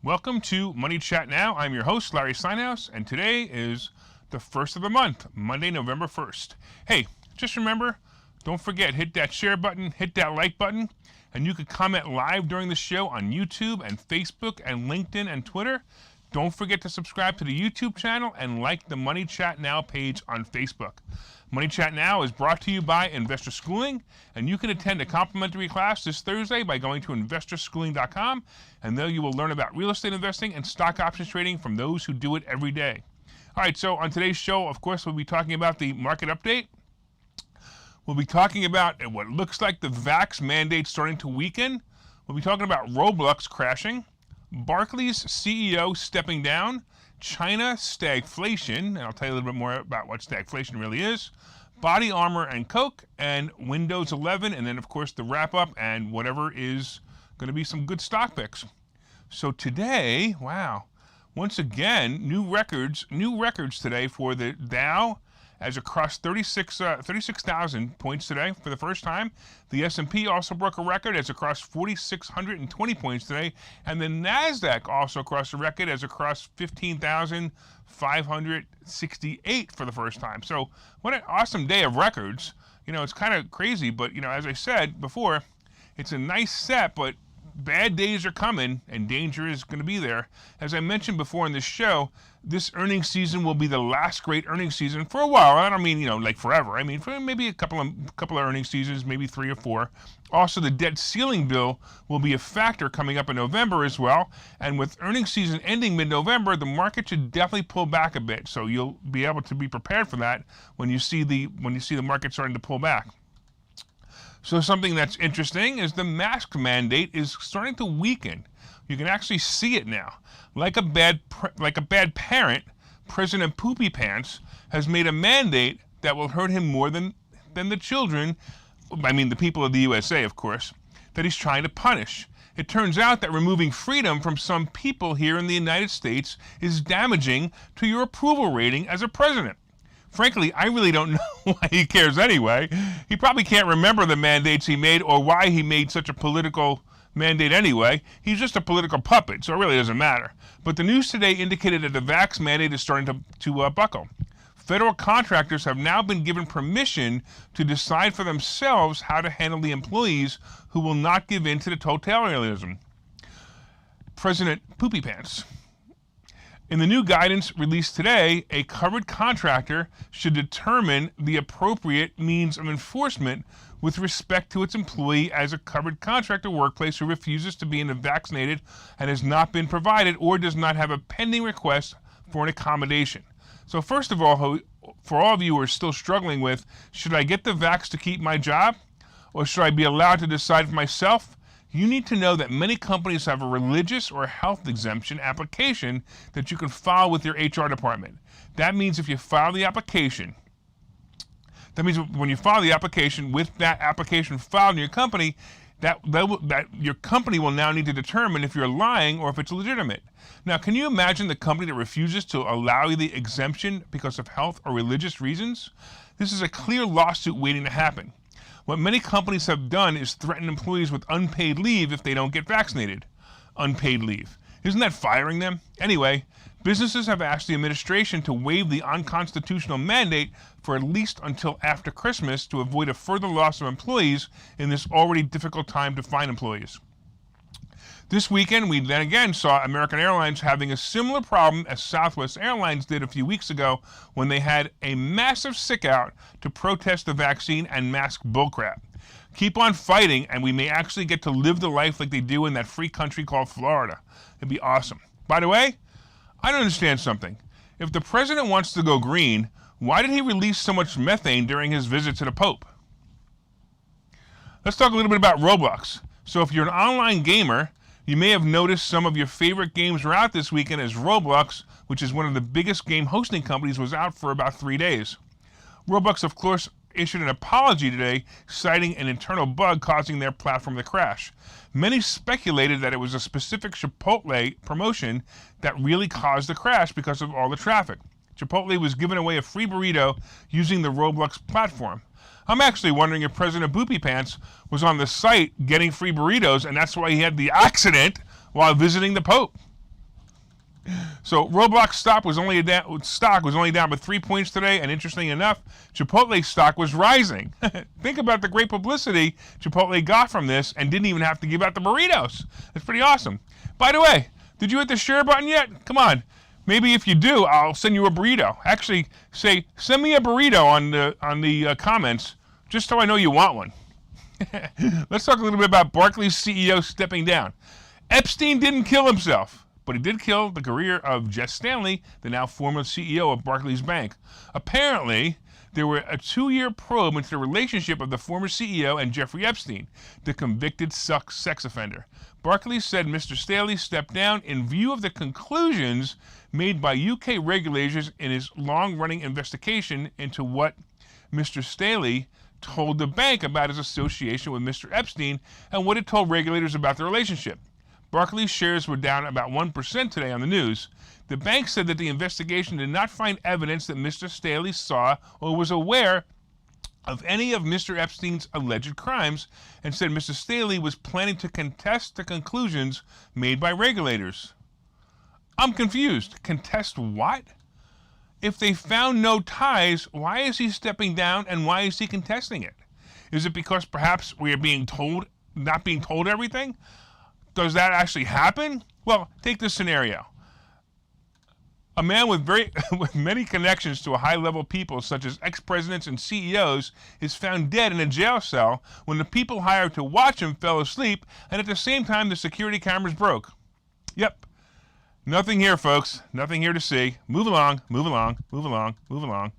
Welcome to Money Chat Now. I'm your host, Larry Steinhouse, and today is the first of the month, Monday, November 1st. Hey, just remember, don't forget, hit that share button, hit that like button, and you can comment live during the show on YouTube and Facebook and LinkedIn and Twitter. Don't forget to subscribe to the YouTube channel and like the Money Chat Now page on Facebook. Money Chat Now is brought to you by Investor Schooling, and you can attend a complimentary class this Thursday by going to investorschooling.com, and there you will learn about real estate investing and stock options trading from those who do it every day. All right, so on today's show, of course, we'll be talking about the market update. We'll be talking about what looks like the vax mandate starting to weaken. We'll be talking about Roblox crashing, Barclays CEO stepping down, China stagflation, and I'll tell you a little bit more about what stagflation really is, Body Armor and Coke, and Windows 11, and then of course the wrap up and whatever is going to be some good stock picks. So today, wow, once again, new records today for the Dow, as it crossed 36,000 points today for the first time. The S&P also broke a record as it crossed 4,620 points today. And the NASDAQ also crossed a record as it crossed 15,568 for the first time. So what an awesome day of records. You know, it's kind of crazy, but, you know, as I said before, it's a nice set, but bad days are coming and danger is going to be there. As I mentioned before in this show, this earnings season will be the last great earnings season for a while. I don't mean, you know, like forever. I mean, for maybe a couple of earnings seasons, maybe 3 or 4. Also, the debt ceiling bill will be a factor coming up in November as well. And with earnings season ending mid-November, the market should definitely pull back a bit. So you'll be able to be prepared for that when you see the market starting to pull back. So something that's interesting is the mask mandate is starting to weaken. You can actually see it now. Like a bad parent, President Poopy Pants has made a mandate that will hurt him more than the children, I mean the people of the USA, of course, that he's trying to punish. It turns out that removing freedom from some people here in the United States is damaging to your approval rating as a president. Frankly, I really don't know why he cares anyway. He probably can't remember the mandates he made or why he made such a political mandate anyway. He's just a political puppet, so it really doesn't matter. But the news today indicated that the vax mandate is starting to buckle. Federal contractors have now been given permission to decide for themselves how to handle the employees who will not give in to the totalitarianism. President Poopy Pants. In the new guidance released today, a covered contractor should determine the appropriate means of enforcement with respect to its employee as a covered contractor workplace who refuses to be vaccinated and has not been provided or does not have a pending request for an accommodation. So first of all, for all of you who are still struggling with, should I get the vax to keep my job or should I be allowed to decide for myself? You need to know that many companies have a religious or health exemption application that you can file with your HR department. That means if you file the application, when you file the application with that application filed in your company, that your company will now need to determine if you're lying or if it's legitimate. Now, can you imagine the company that refuses to allow you the exemption because of health or religious reasons? This is a clear lawsuit waiting to happen. What many companies have done is threaten employees with unpaid leave if they don't get vaccinated. Unpaid leave. Isn't that firing them? Anyway, businesses have asked the administration to waive the unconstitutional mandate for at least until after Christmas to avoid a further loss of employees in this already difficult time to find employees. This weekend, we then again saw American Airlines having a similar problem as Southwest Airlines did a few weeks ago when they had a massive sick-out to protest the vaccine and mask bullcrap. Keep on fighting, and we may actually get to live the life like they do in that free country called Florida. It'd be awesome. By the way, I don't understand something. If the president wants to go green, why did he release so much methane during his visit to the Pope? Let's talk a little bit about Roblox. So if you're an online gamer, you may have noticed some of your favorite games were out this weekend as Roblox, which is one of the biggest game hosting companies, was out for about 3 days. Roblox, of course, issued an apology today, citing an internal bug causing their platform to crash. Many speculated that it was a specific Chipotle promotion that really caused the crash because of all the traffic. Chipotle was giving away a free burrito using the Roblox platform. I'm actually wondering if President Poopy Pants was on the site getting free burritos, and that's why he had the accident while visiting the Pope. So Roblox stock was only down by 3 points today, and interesting enough, Chipotle stock was rising. Think about the great publicity Chipotle got from this and didn't even have to give out the burritos. That's pretty awesome. By the way, did you hit the share button yet? Come on. Maybe if you do, I'll send you a burrito. Actually, send me a burrito on the comments, just so I know you want one. Let's talk a little bit about Barclays CEO stepping down. Epstein didn't kill himself, but he did kill the career of Jess Stanley, the now former CEO of Barclays Bank. Apparently, there were a 2-year probe into the relationship of the former CEO and Jeffrey Epstein, the convicted sex offender. Barclays said Mr. Staley stepped down in view of the conclusions made by UK regulators in his long-running investigation into what Mr. Staley told the bank about his association with Mr. Epstein and what it told regulators about the relationship. Barclays shares were down about 1% today on the news. The bank said that the investigation did not find evidence that Mr. Staley saw or was aware of any of Mr. Epstein's alleged crimes, and said Mr. Staley was planning to contest the conclusions made by regulators. I'm confused. Contest what? If they found no ties, why is he stepping down and why is he contesting it? Is it because perhaps we are not being told everything? Does that actually happen? Well, take this scenario. A man with many connections to high-level people, such as ex-presidents and CEOs, is found dead in a jail cell when the people hired to watch him fell asleep, and at the same time the security cameras broke. Yep. Nothing here, folks. Nothing here to see. Move along, move along, move along, move along.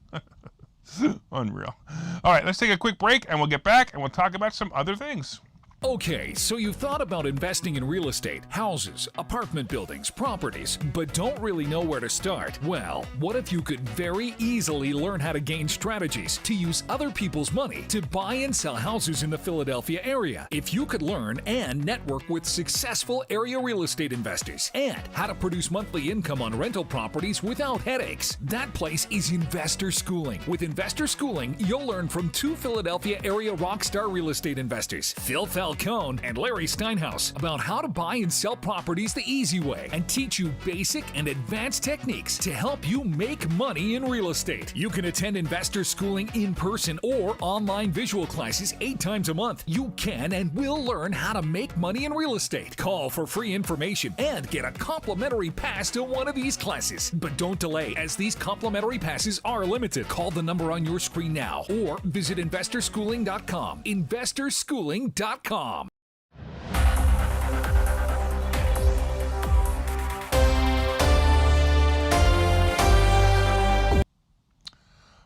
Unreal. All right, let's take a quick break, and we'll get back, and we'll talk about some other things. Okay, so you've thought about investing in real estate, houses, apartment buildings, properties, but don't really know where to start? Well, what if you could very easily learn how to gain strategies to use other people's money to buy and sell houses in the Philadelphia area? If you could learn and network with successful area real estate investors and how to produce monthly income on rental properties without headaches, that place is Investor Schooling. With Investor Schooling, you'll learn from 2 Philadelphia area rockstar real estate investors, Phil Falcone and Larry Steinhouse, about how to buy and sell properties the easy way and teach you basic and advanced techniques to help you make money in real estate. You can attend Investor Schooling in person or online visual classes 8 times a month. You can and will learn how to make money in real estate. Call for free information and get a complimentary pass to one of these classes. But don't delay, as these complimentary passes are limited. Call the number on your screen now or visit investorschooling.com. investorschooling.com.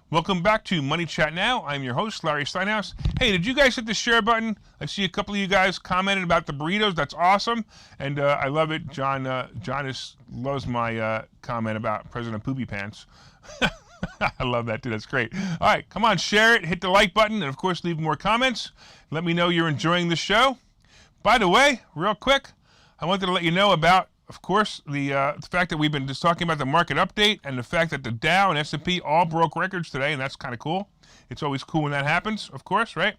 Welcome back to Money Chat Now. I'm your host, Larry Steinhouse. Hey, did you guys hit the share button? I see a couple of you guys commented about the burritos. That's awesome. And I love it. John loves my comment about President Poopy Pants. I love that too. That's great. All right, come on, share it, hit the like button, and of course, leave more comments. Let me know you're enjoying the show. By the way, real quick, I wanted to let you know about, of course, the fact that we've been just talking about the market update and the fact that the Dow and S&P all broke records today, and that's kind of cool. It's always cool when that happens, of course, right?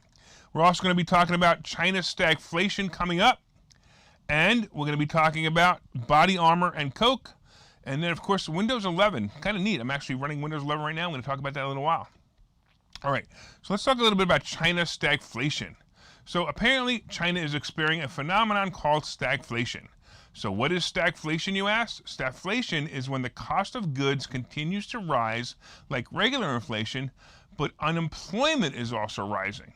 We're also going to be talking about China's stagflation coming up, and we're going to be talking about Body Armor and Coke, and then, of course, Windows 11. Kind of neat. I'm actually running Windows 11 right now. I'm going to talk about that in a little while. All right, so let's talk a little bit about China's stagflation. So apparently, China is experiencing a phenomenon called stagflation. So what is stagflation, you ask? Stagflation is when the cost of goods continues to rise like regular inflation, but unemployment is also rising.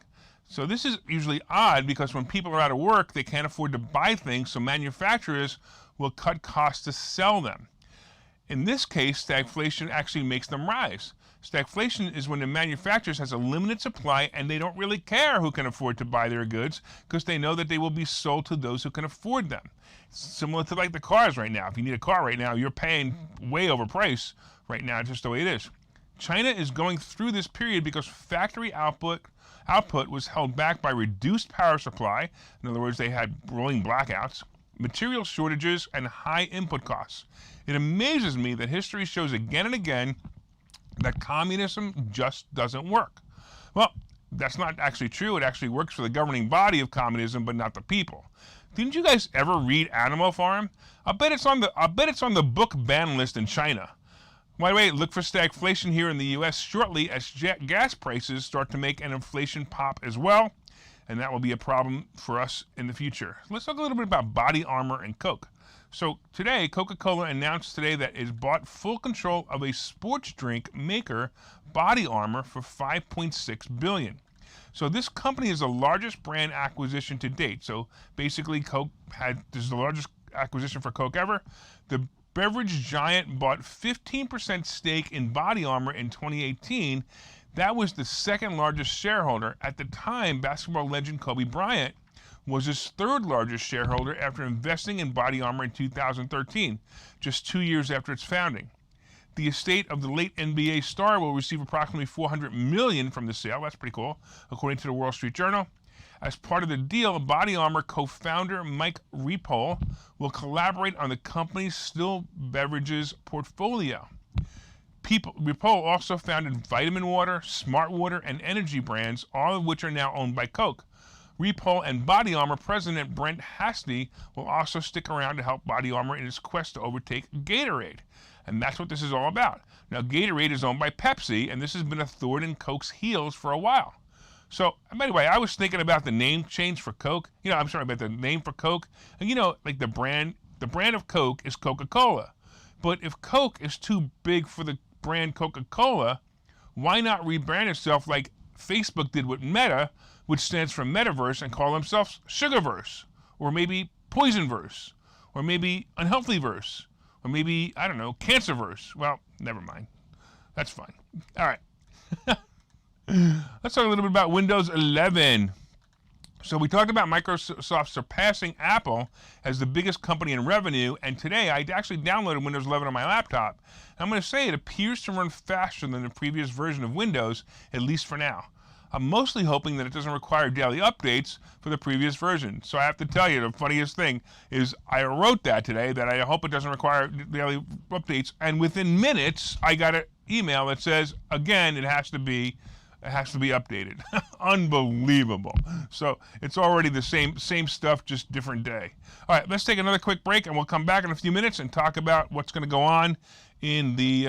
So this is usually odd because when people are out of work, they can't afford to buy things, so manufacturers will cut costs to sell them. In this case, stagflation actually makes them rise. Stagflation is when the manufacturers has a limited supply and they don't really care who can afford to buy their goods because they know that they will be sold to those who can afford them. It's similar to like the cars right now. If you need a car right now, you're paying way over price right now, just the way it is. China is going through this period because factory output was held back by reduced power supply. In other words, they had rolling blackouts, material shortages, and high input costs. It amazes me that history shows again and again that communism just doesn't work. Well, that's not actually true. It actually works for the governing body of communism, but not the people. Didn't you guys ever read Animal Farm? I bet it's on the book ban list in China. By the way, look for stagflation here in the U.S. shortly as gas prices start to make an inflation pop as well, and that will be a problem for us in the future. Let's talk a little bit about Body Armor and Coke. So today, Coca-Cola announced today that it bought full control of a sports drink maker, Body Armor, for $5.6 billion. So this company is the largest brand acquisition to date. So basically, this is the largest acquisition for Coke ever. The beverage giant bought 15% stake in Body Armor in 2018. That was the second largest shareholder. At the time, basketball legend Kobe Bryant was his third largest shareholder after investing in Body Armor in 2013, just 2 years after its founding. The estate of the late NBA star will receive approximately $400 million from the sale. That's pretty cool, according to the Wall Street Journal. As part of the deal, Body Armor co-founder Mike Ripoll will collaborate on the company's still beverages portfolio. Ripoll also founded Vitamin Water, Smart Water, and energy brands, all of which are now owned by Coke. Ripoll and Body Armor president Brent Hasty will also stick around to help Body Armor in its quest to overtake Gatorade. And that's what this is all about. Now, Gatorade is owned by Pepsi, and this has been a thorn in Coke's heels for a while. So, anyway, I was thinking about the name change for Coke. About the name for Coke. And like the brand of Coke is Coca-Cola. But if Coke is too big for the brand Coca-Cola, why not rebrand itself like Facebook did with Meta, which stands for Metaverse, and call themselves Sugarverse, or maybe Poisonverse, or maybe Unhealthyverse, or maybe, I don't know, Cancerverse. Well, never mind. That's fine. All right. Let's talk a little bit about Windows 11. So we talked about Microsoft surpassing Apple as the biggest company in revenue, and today I actually downloaded Windows 11 on my laptop. I'm going to say it appears to run faster than the previous version of Windows, at least for now. I'm mostly hoping that it doesn't require daily updates for the previous version. So I have to tell you, the funniest thing is I wrote that today, that I hope it doesn't require daily updates, and within minutes I got an email that says, again, it has to be updated. Unbelievable. So it's already the same stuff, just different day. All right, let's take another quick break, and we'll come back in a few minutes and talk about what's going to go on in the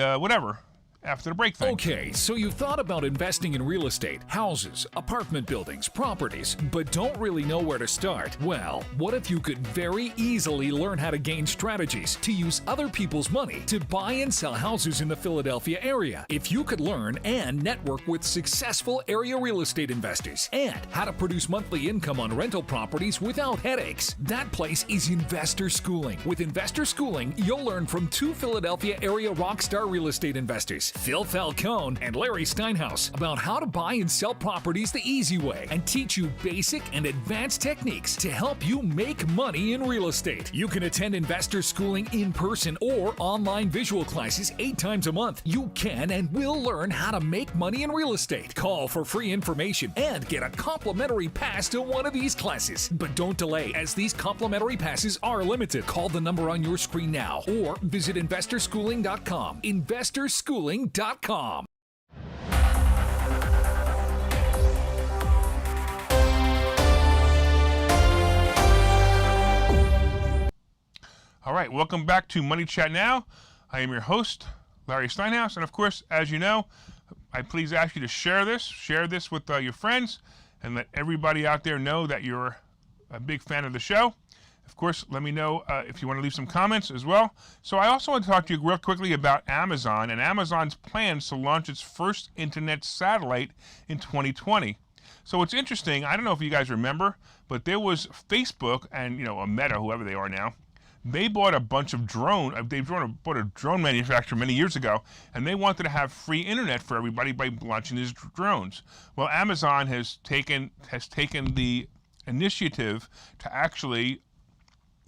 after the break thing. Okay, so you've thought about investing in real estate, houses, apartment buildings, properties, but don't really know where to start? Well, what if you could very easily learn how to gain strategies to use other people's money to buy and sell houses in the Philadelphia area? If you could learn and network with successful area real estate investors and how to produce monthly income on rental properties without headaches, that place is Investor Schooling. With Investor Schooling, you'll learn from two Philadelphia area rockstar real estate investors, Phil Falcone and Larry Steinhouse, about how to buy and sell properties the easy way and teach you basic and advanced techniques to help you make money in real estate. You can attend Investor Schooling in person or online visual classes 8 times a month. You can and will learn how to make money in real estate. Call for free information and get a complimentary pass to one of these classes. But don't delay, as these complimentary passes are limited. Call the number on your screen now or visit investorschooling.com. investorschooling.com. All right, welcome back to Money Chat Now. I am your host, Larry Steinhouse, and of course, as you know, I please ask you to share this with your friends, and let everybody out there know that you're a big fan of the show. Of course, let me know if you want to leave some comments as well. So I also want to talk to you real quickly about Amazon and Amazon's plans to launch its first internet satellite in 2020. So it's interesting, I don't know if you guys remember, but there was Facebook and, a Meta, whoever they are now. They bought a bunch of bought a drone manufacturer many years ago, and they wanted to have free internet for everybody by launching these drones. Well, Amazon has taken the initiative to actually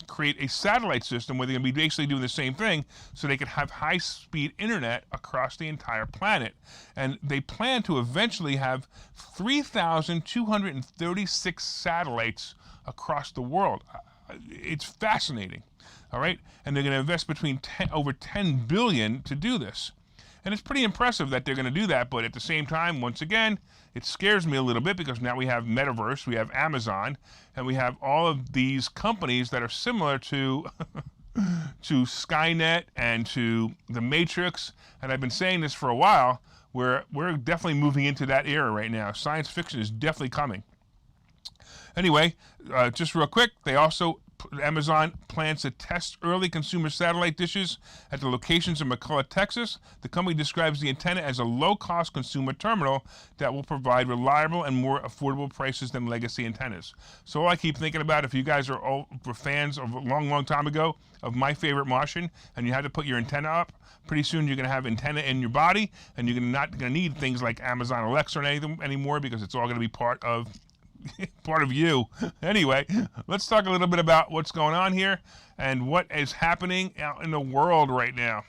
create a satellite system where they're going to be basically doing the same thing, so they can have high-speed internet across the entire planet. And they plan to eventually have 3,236 satellites across the world. It's fascinating, all right? And they're going to invest over $10 billion to do this. And it's pretty impressive that they're going to do that, but at the same time, once again, it scares me a little bit because now we have Metaverse, we have Amazon, and we have all of these companies that are similar to to Skynet and to the Matrix. And I've been saying this for a while, where we're definitely moving into that era right now. Science fiction is definitely coming. Anyway, just real quick, Amazon plans to test early consumer satellite dishes at the locations in McCullough, Texas. The company describes the antenna as a low-cost consumer terminal that will provide reliable and more affordable prices than legacy antennas. So all I keep thinking about, if you guys were fans of a long, long time ago of My Favorite Martian, and you had to put your antenna up, pretty soon you're going to have antenna in your body, and you're not going to need things like Amazon Alexa or anything anymore, because it's all going to be part of you. Anyway, let's talk a little bit about what's going on here and what is happening out in the world right now.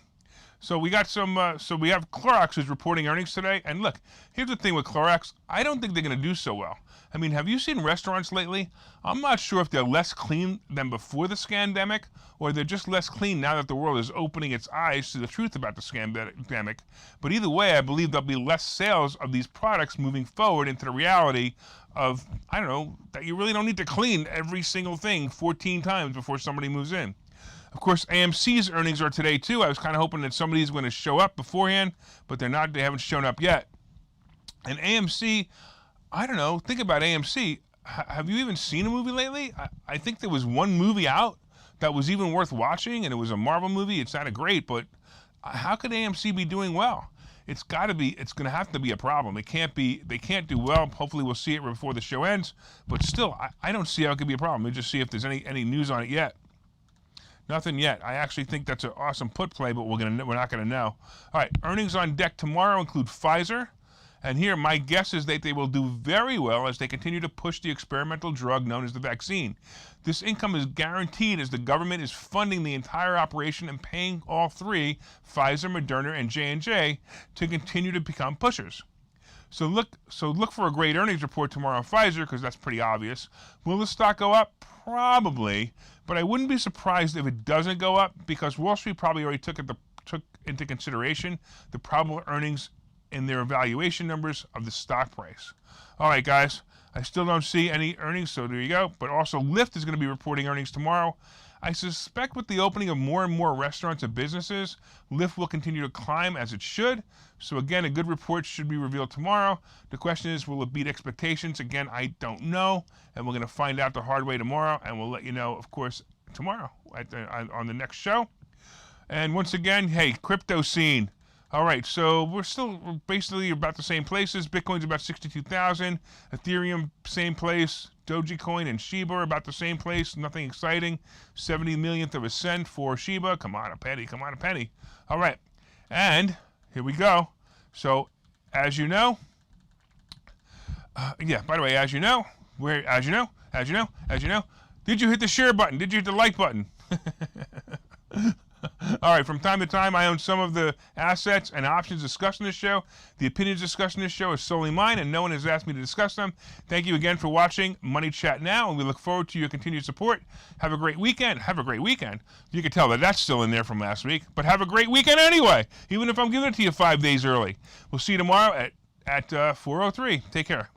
So we got we have Clorox who's reporting earnings today. And look, here's the thing with Clorox. I don't think they're going to do so well. I mean, have you seen restaurants lately? I'm not sure if they're less clean than before the scandemic, or they're just less clean now that the world is opening its eyes to the truth about the scandemic. But either way, I believe there'll be less sales of these products moving forward into the reality of, I don't know, that you really don't need to clean every single thing 14 times before somebody moves in. Of course, AMC's earnings are today too. I was kind of hoping that somebody's going to show up beforehand, but they're not. They haven't shown up yet. And AMC, I don't know, think about AMC. Have you even seen a movie lately? I think there was one movie out that was even worth watching, and it was a Marvel movie. It sounded great, but how could AMC be doing well? It's going to have to be a problem. They can't do well. Hopefully we'll see it before the show ends, but still, I don't see how it could be a problem. Let's just see if there's any news on it yet. Nothing yet. I actually think that's an awesome put play, but we're not going to know. All right, earnings on deck tomorrow include Pfizer. And here, my guess is that they will do very well as they continue to push the experimental drug known as the vaccine. This income is guaranteed as the government is funding the entire operation and paying all three, Pfizer, Moderna, and J&J, to continue to become pushers. So look for a great earnings report tomorrow on Pfizer, because that's pretty obvious. Will the stock go up? Probably, but I wouldn't be surprised if it doesn't go up, because Wall Street probably already took into consideration the probable earnings in their evaluation numbers of the stock price. All right, guys, I still don't see any earnings, so there you go. But also, Lyft is going to be reporting earnings tomorrow. I suspect with the opening of more and more restaurants and businesses, Lyft will continue to climb as it should. So again, a good report should be revealed tomorrow. The question is, will it beat expectations? Again, I don't know, and we're going to find out the hard way tomorrow, and we'll let you know, of course, tomorrow on the next show. And once again, hey, crypto scene. All right, so we're basically about the same places. Bitcoin's about 62,000. Ethereum, same place. Dogecoin and Shiba are about the same place. Nothing exciting. 70 millionth of a cent for Shiba. Come on, a penny. Come on, a penny. All right, and here we go. So, as you know, by the way, as you know, did you hit the share button? Did you hit the like button? All right, from time to time, I own some of the assets and options discussed in this show. The opinions discussed in this show is solely mine, and no one has asked me to discuss them. Thank you again for watching Money Chat Now, and we look forward to your continued support. Have a great weekend. Have a great weekend. You can tell that that's still in there from last week, but have a great weekend anyway, even if I'm giving it to you 5 days early. We'll see you tomorrow at 4:03. Take care.